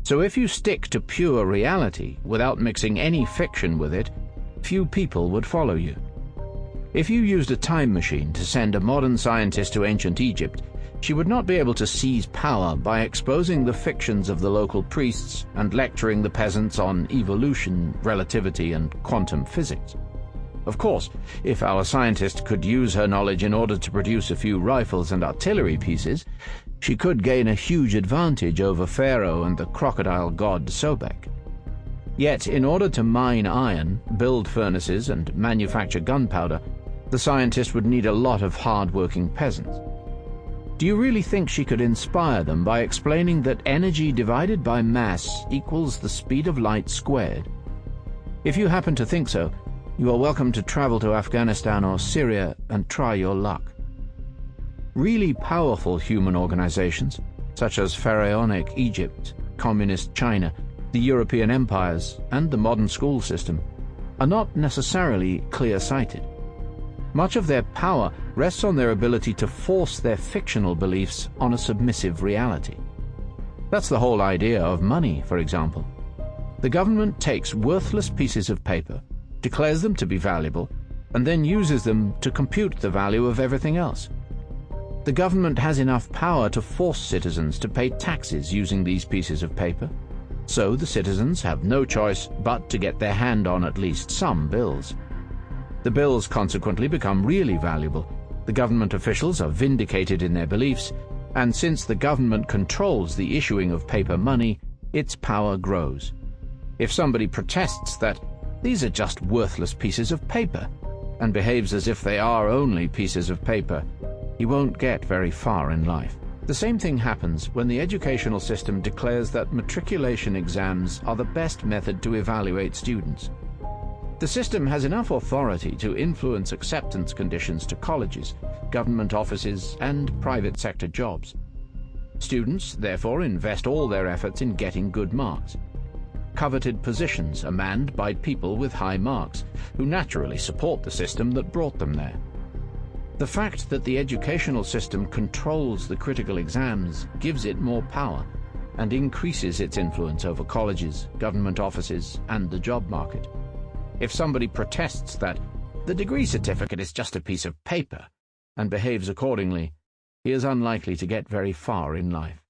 So if you stick to pure reality without mixing any fiction with it, few people would follow you. If you used a time machine to send a modern scientist to ancient Egypt, she would not be able to seize power by exposing the fictions of the local priests and lecturing the peasants on evolution, relativity, and quantum physics. Of course, if our scientist could use her knowledge in order to produce a few rifles and artillery pieces, she could gain a huge advantage over Pharaoh and the crocodile god Sobek. Yet, in order to mine iron, build furnaces, and manufacture gunpowder, the scientist would need a lot of hard-working peasants. Do you really think she could inspire them by explaining that energy divided by mass equals the speed of light squared? If you happen to think so, you are welcome to travel to Afghanistan or Syria and try your luck. Really powerful human organizations, such as Pharaonic Egypt, Communist China, the European empires, and the modern school system, are not necessarily clear-sighted. Much of their power rests on their ability to force their fictional beliefs on a submissive reality. That's the whole idea of money, for example. The government takes worthless pieces of paper, declares them to be valuable, and then uses them to compute the value of everything else. The government has enough power to force citizens to pay taxes using these pieces of paper, so the citizens have no choice but to get their hand on at least some bills. The bills consequently become really valuable, the government officials are vindicated in their beliefs, and since the government controls the issuing of paper money, its power grows. If somebody protests that these are just worthless pieces of paper, and behaves as if they are only pieces of paper, he won't get very far in life. The same thing happens when the educational system declares that matriculation exams are the best method to evaluate students. The system has enough authority to influence acceptance conditions to colleges, government offices, and private sector jobs. Students, therefore, invest all their efforts in getting good marks. Coveted positions are manned by people with high marks, who naturally support the system that brought them there. The fact that the educational system controls the critical exams gives it more power and increases its influence over colleges, government offices, and the job market. If somebody protests that the degree certificate is just a piece of paper and behaves accordingly, he is unlikely to get very far in life.